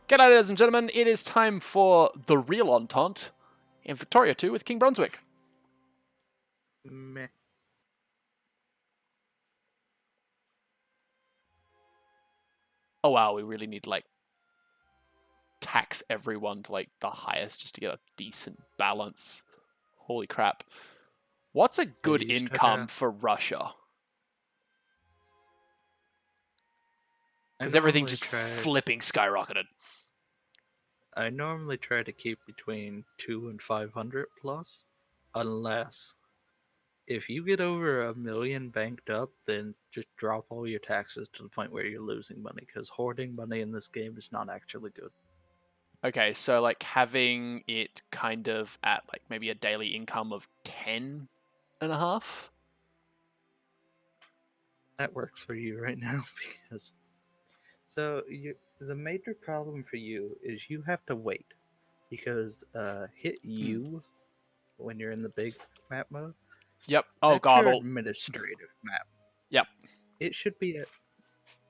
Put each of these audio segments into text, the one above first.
G'day, ladies and gentlemen. It is time for The Real Entente in Victoria 2 with King Brunswick. Meh. Oh wow, we really need to tax everyone to the highest just to get a decent balance. Holy crap. What's a good you income start for Russia? I Because everything normally just try. flipping skyrocketed. I normally try to keep between 2 and 500 plus, unless if you get over 1 million banked up, then just drop all your taxes to the point where you're losing money. Because hoarding money in this game is not actually good. Okay, so having it kind of at maybe a daily income of 10 and a half? That works for you right now because the major problem for you is you have to wait because hit U when you're in the big map mode. Yep. Oh That's god. your administrative map. Yep. It should be at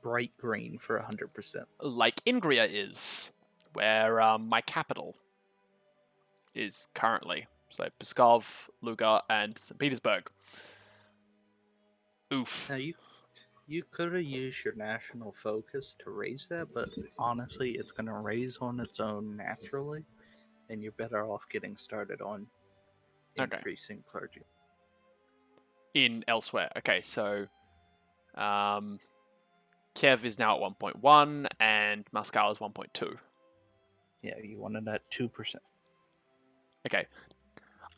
bright green for 100%. Like Ingria is, where my capital is currently. So Pskov, Luga, and St. Petersburg. Oof. Now you could have used your national focus to raise that, but honestly, it's going to raise on its own naturally, and you're better off getting started on increasing clergy. In elsewhere. Okay, so Kiev is now at 1.1 and Moscow is 1.2. Yeah, you wanted that 2%. Okay.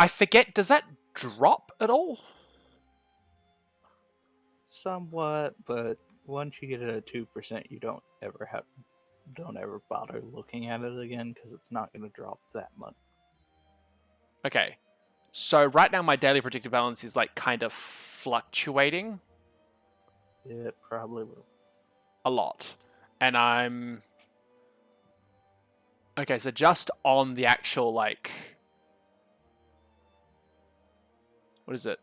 I forget, does that drop at all? Somewhat, but once you get it at 2%, you don't ever bother looking at it again because it's not going to drop that much. Okay. So right now my daily projected balance is kind of fluctuating. It probably will. A lot. And I'm... Okay, so just on the actual, what is it?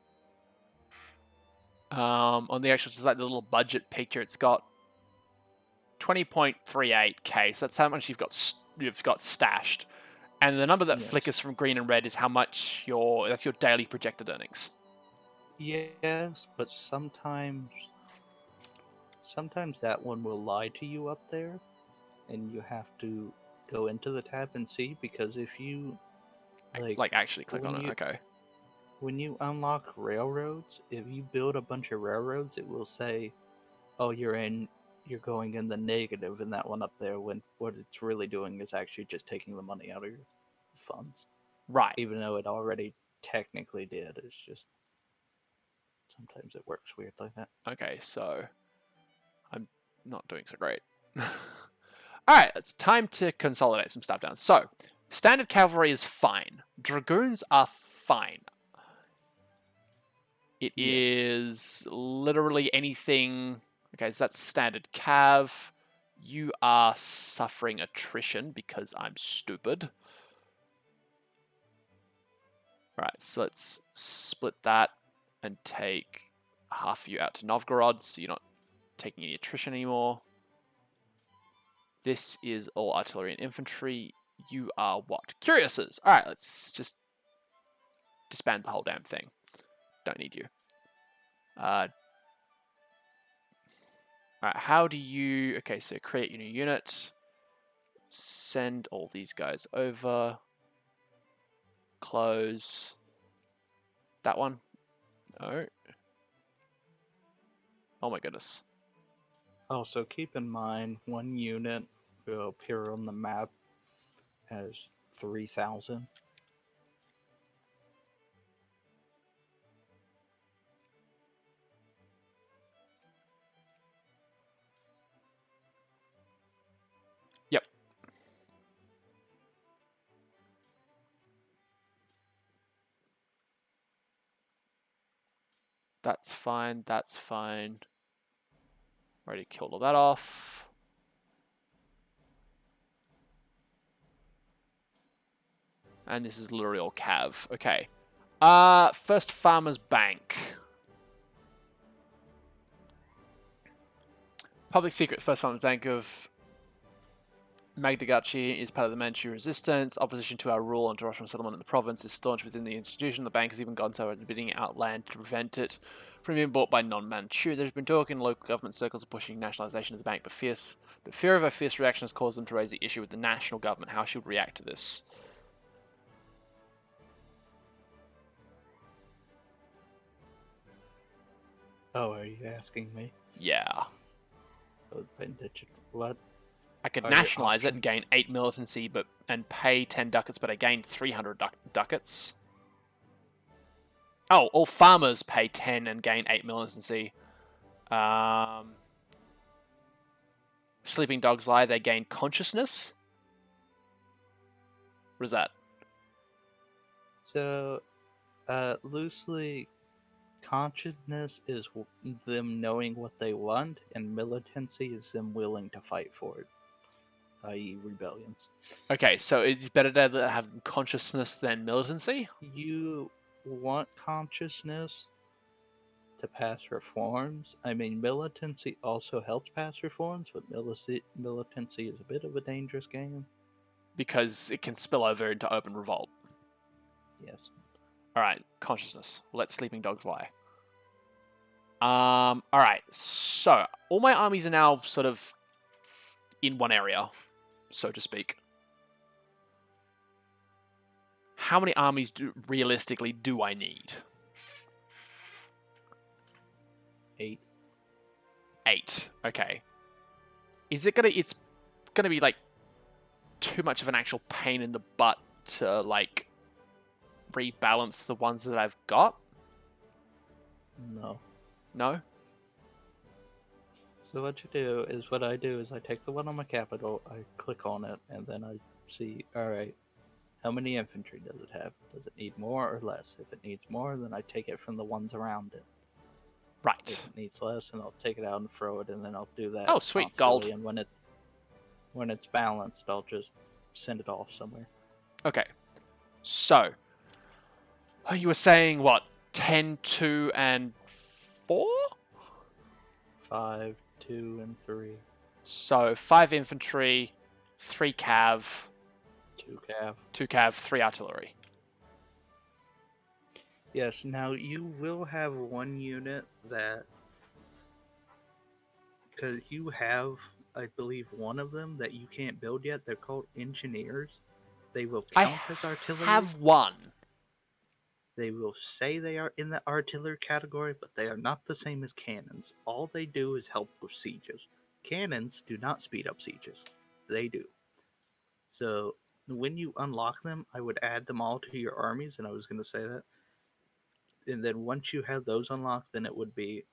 On the actual, just the little budget picture, it's got 20.38k. So that's how much you've got stashed. And the number that flickers from green and red is how much that's your daily projected earnings. Yes, but sometimes that one will lie to you up there, and you have to go into the tab and see, because if you actually click on it. Okay. When you unlock railroads, if you build a bunch of railroads, it will say, "Oh, you're going in the negative in that one up there," when what it's really doing is actually just taking the money out of your funds. Right. Even though it already technically did. It's just sometimes it works weird like that. Okay, so I'm not doing so great. Alright, it's time to consolidate some stuff down. So, standard cavalry is fine. Dragoons are fine. It is literally anything... Okay, so that's standard cav. You are suffering attrition because I'm stupid. Right, so let's split that and take half of you out to Novgorod, so you're not taking any attrition anymore. This is all artillery and infantry. You are what? Curiouses! Alright, let's just disband the whole damn thing. Don't need you. Alright, how do you... Okay, so create your new unit. Send all these guys over. Close. That one? No. Oh my goodness. Also, keep in mind, one unit will appear on the map as 3,000. Yep. That's fine, that's fine. Already killed all that off. And this is literally all cav. Okay. First Farmers Bank. Public secret First Farmers Bank of Magdegachi is part of the Manchu resistance. Opposition to our rule and Russian settlement in the province is staunch within the institution. The bank has even gone so far as bidding out land to prevent it from being bought by non-Manchu. There's been talk in local government circles of pushing nationalisation of the bank, but fear of a fierce reaction has caused them to raise the issue with the national government. How should we react to this? Oh, are you asking me? Yeah. What? I could Are your nationalise it and options? gain 8 militancy and pay 10 ducats, but I gain 300 ducats. Oh, all farmers pay 10 and gain 8 militancy. Sleeping dogs lie, they gain consciousness. What is that? So, loosely, consciousness is them knowing what they want, and militancy is them willing to fight for it, i.e., rebellions. Okay, so it's better to have consciousness than militancy? You want consciousness to pass reforms. I mean, militancy also helps pass reforms, but militancy is a bit of a dangerous game. Because it can spill over into open revolt. Yes. Alright, consciousness. Let sleeping dogs lie. Alright, so all my armies are now sort of in one area, so to speak. How many armies realistically do I need? 8. 8. Okay. It's gonna be like too much of an actual pain in the butt to like rebalance the ones that I've got? No. No? So what I do is I take the one on my capital, I click on it, and then I see, alright, how many infantry does it have? Does it need more or less? If it needs more, then I take it from the ones around it. Right. If it needs less, then I'll take it out and throw it, and then I'll do that. Oh, sweet, gold. And when it's balanced, I'll just send it off somewhere. Okay. So, you were saying what? 10, 2, and 4? 5, 2, and 3. So 5 infantry, 3 cav, 2 cav. 2 cav, 3 artillery. Yes, now you will have one unit that, because you have, I believe, one of them that you can't build yet. They're called engineers. They will count as artillery. I have one. They will say they are in the artillery category, but they are not the same as cannons. All they do is help with sieges. Cannons do not speed up sieges. They do. So when you unlock them, I would add them all to your armies, and I was going to say that. And then once you have those unlocked, then it will be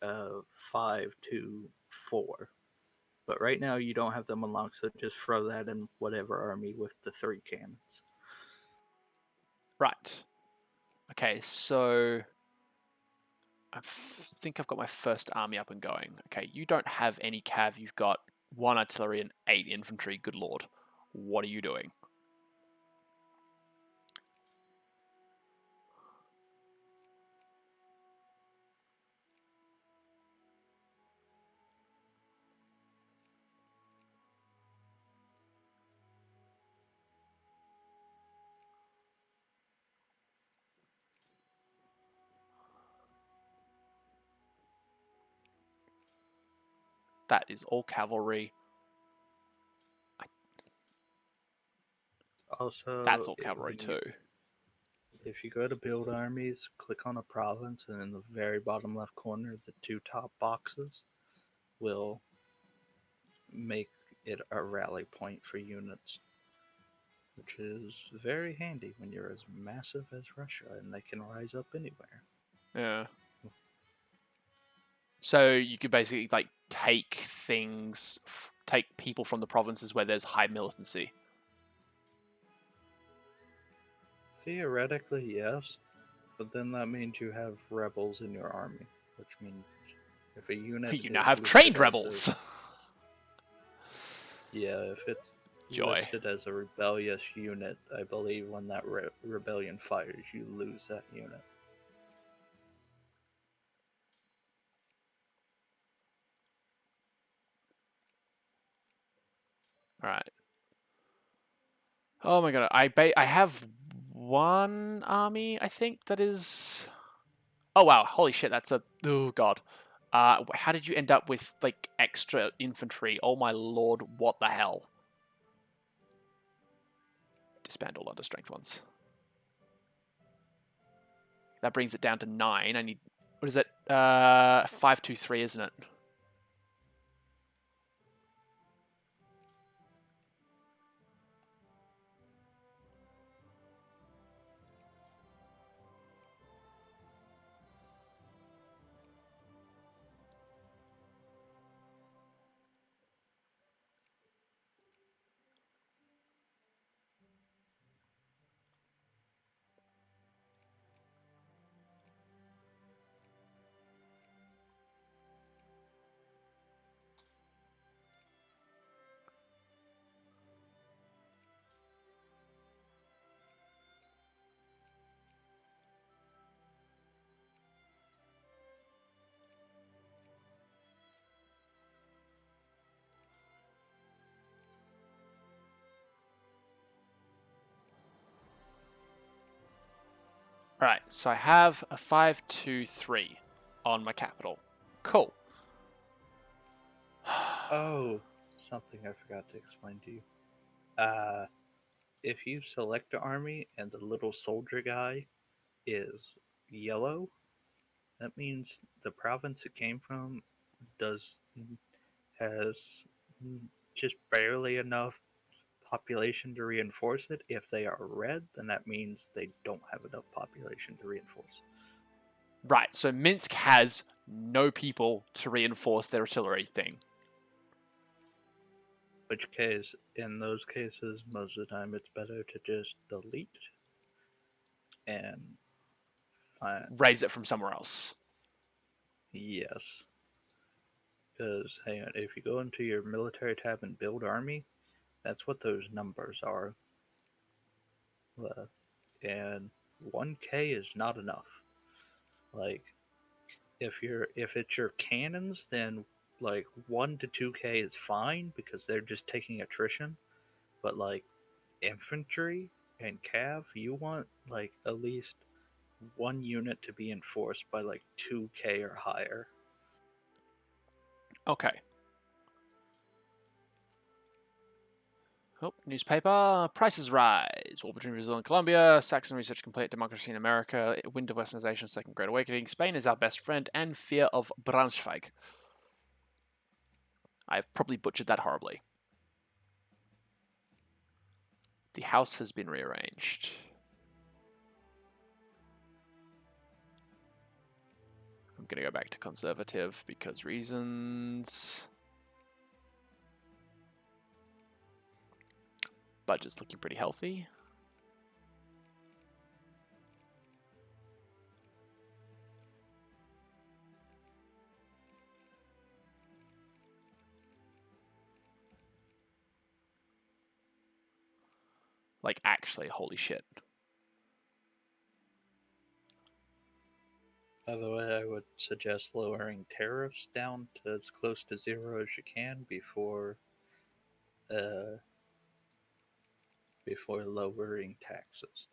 5 to 4. But right now you don't have them unlocked, so just throw that in whatever army with the 3 cannons. Right. Okay, so I think I've got my first army up and going. Okay, you don't have any cav. You've got 1 artillery and 8 infantry. Good lord. What are you doing? That is all cavalry. Also, That's all cavalry too. If you go to build armies, click on a province, and in the very bottom left corner, the 2 top boxes will make it a rally point for units, which is very handy when you're as massive as Russia and they can rise up anywhere. Yeah. So you could basically like take people from the provinces where there's high militancy. Theoretically, yes, but then that means you have rebels in your army, which means if a unit You now have trained rebels. If it's Joy. listed as a rebellious unit, I believe when that rebellion fires, you lose that unit. All right. Oh my god, I have one army, I think, that is... Oh wow, holy shit, that's a... Oh god. How did you end up with, like, extra infantry? Oh my lord, what the hell? Disband all under strength ones. That brings it down to 9. I need... What is it? 523, isn't it? Alright, so I have a 523 on my capital. Cool. Oh, something I forgot to explain to you. If you select an army and the little soldier guy is yellow, that means the province it came from does has just barely enough population to reinforce it. If they are red, then that means they don't have enough population to reinforce. Right, so Minsk has no people to reinforce their artillery thing. Which case, in those cases, most of the time it's better to just delete and Raise it from somewhere else. yes. Because, hang on, if you go into your military tab and build army, that's what those numbers are. And 1k is not enough. Like, if it's your cannons, then like 1 to 2k is fine because they're just taking attrition. But like infantry and cav, you want like at least one unit to be enforced by like 2k or higher. Okay. Oh, newspaper. Prices rise. War between Brazil and Colombia. Saxon research complete. Democracy in America. Wind of Westernization. Second Great Awakening. Spain is our best friend. And fear of Braunschweig. I've probably butchered that horribly. The house has been rearranged. I'm going to go back to conservative because reasons. Budget's looking pretty healthy. Like, actually, holy shit. By the way, I would suggest lowering tariffs down to as close to zero as you can uh, before lowering taxes.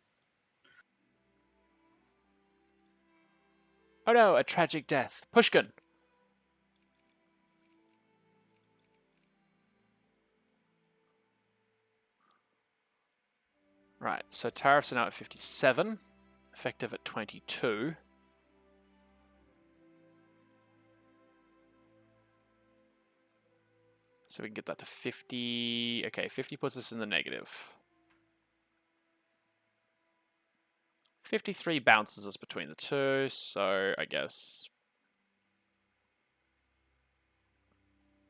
Oh no, a tragic death. Pushkin! Right, so tariffs are now at 57, effective at 22. So we can get that to 50. Okay, 50 puts us in the negative. 53 bounces us between the two, so I guess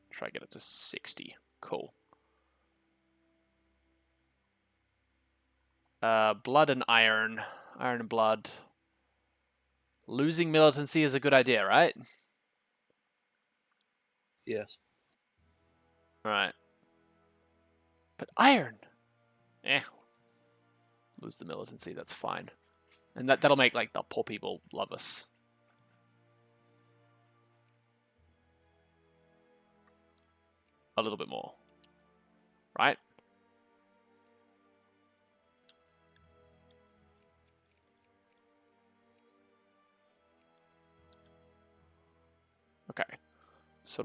try to get it to 60. Cool. Blood and iron. Iron and blood. Losing militancy is a good idea, right? Yes. Right. But iron! Eh. Lose the militancy, that's fine. And that'll make, like, the poor people love us. A little bit more. right? Okay. So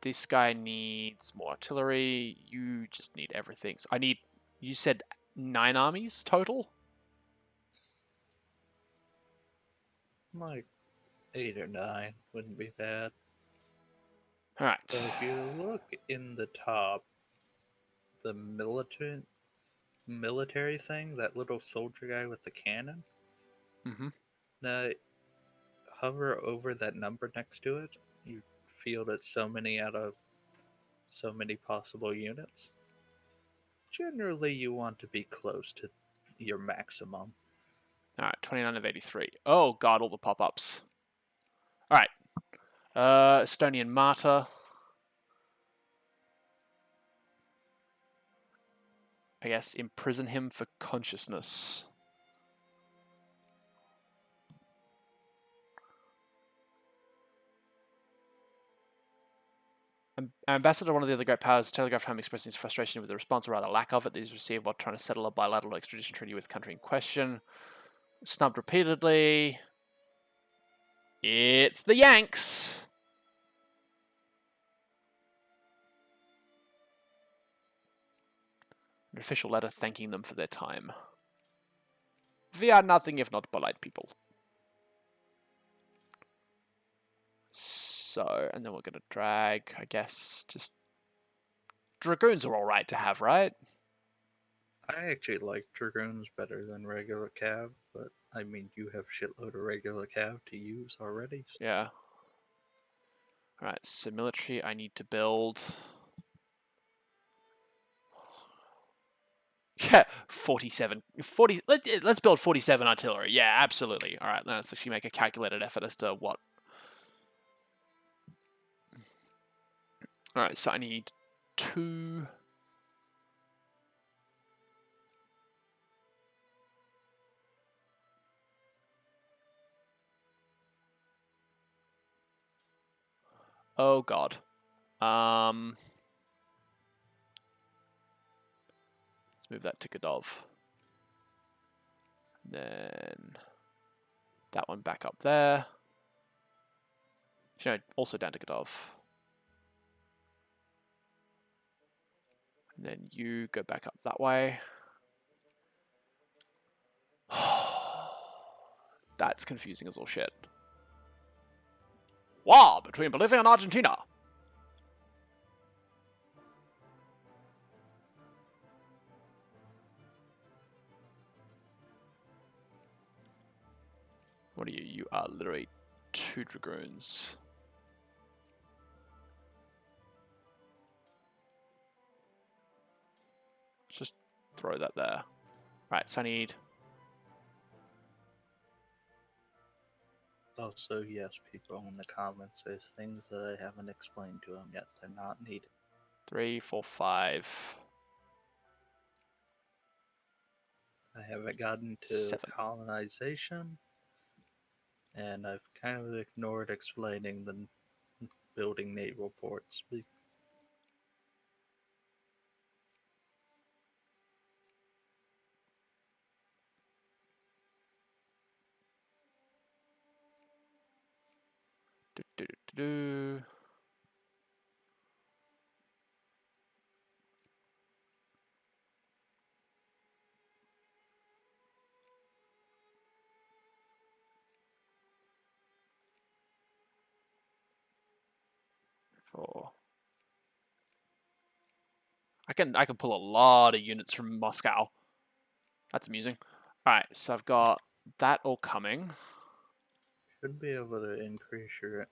this guy needs more artillery. You just need everything. So I need. You said 9 armies total. Like 8 or 9 wouldn't be bad. All right. So if you look in the top, the military thing, that little soldier guy with the cannon, Mm-hmm. now hover over that number next to it. You field it so many out of so many possible units. Generally, you want to be close to your maximum. All right. 29 of 83. Oh god, all the pop-ups. All right. Estonian martyr. I guess imprison him for consciousness. Ambassador, one of the other great powers, telegraphed home expressing his frustration with the response, or rather lack of it, that he's received while trying to settle a bilateral extradition treaty with the country in question. Snubbed repeatedly. It's the Yanks! An official letter thanking them for their time. We are nothing if not polite people. So, and then we're going to drag, I guess, just... Dragoons are alright to have, right? I actually like Dragoons better than regular cav, but I mean, you have shitload of regular cav to use already. So. Yeah. Alright, so military I need to build. Yeah, 47. 40. Let's build 47 artillery. Yeah, absolutely. Alright, let's actually make a calculated effort as to what. Alright, so I need 2. Oh god. Let's move that to Godov. Then that one back up there. Also down to Godov. And then you go back up that way. That's confusing as all shit. War between Bolivia and Argentina. What are you? You are literally 2 dragoons. Just throw that there. Right, so I need... Also, yes, people in the comments, there's things that I haven't explained to them yet. They're not needed. 3, 4, 5. I haven't gotten to 7. colonization, and I've kind of ignored explaining the building naval ports. Do, do, do, do. Four. I can pull a lot of units from Moscow. That's amusing. Alright, so I've got that all coming. Should be able to increase your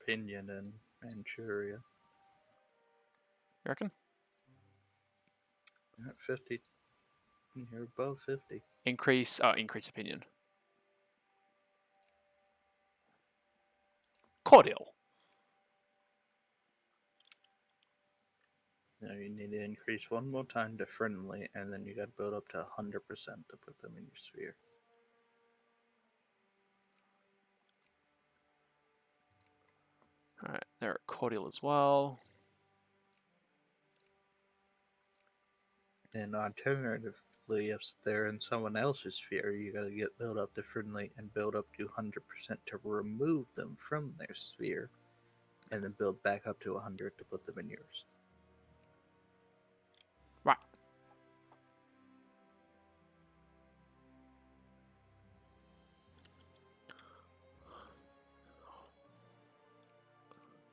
opinion in Manchuria. You reckon? You're at 50. You're above 50. Increase opinion. Cordial. Now you need to increase one more time to friendly, and then you got to build up to 100% to put them in your sphere. Alright, they're at cordial as well. And alternatively, if they're in someone else's sphere, you gotta get built up differently and build up to 100% to remove them from their sphere, and then build back up to 100 to put them in yours. Right.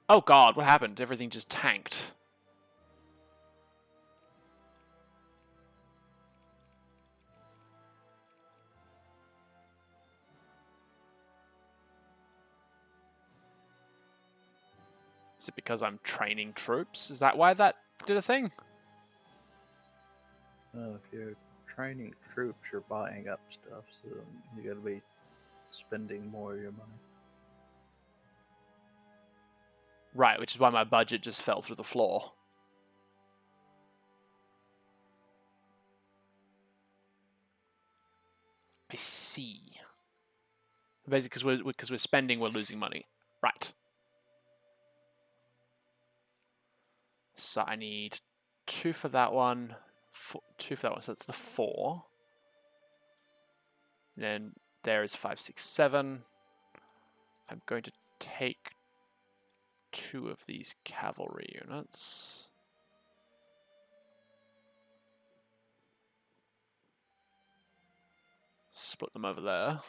Oh god, what happened? Everything just tanked. Is it because I'm training troops? Is that why that did a thing? Well, if you're training troops, you're buying up stuff, so you gotta be spending more of your money. Right, which is why my budget just fell through the floor. I see. Basically, because we're spending, we're losing money. Right. So I need 2 for that one, 2 for that one, so that's the 4. Then there is 5, 6, 7. I'm going to take 2 of these cavalry units. Split them over there.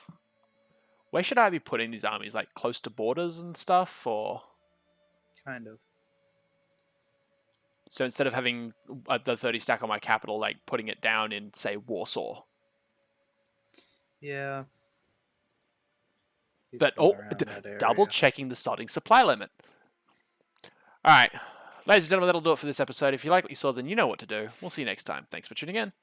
Where should I be putting these armies? Like close to borders and stuff, or? Kind of. So instead of having the 30 stack on my capital, like putting it down in, say, Warsaw. Yeah. But, double checking the starting supply limit. Alright, ladies and gentlemen, that'll do it for this episode. If you like what you saw, then you know what to do. We'll see you next time. Thanks for tuning in.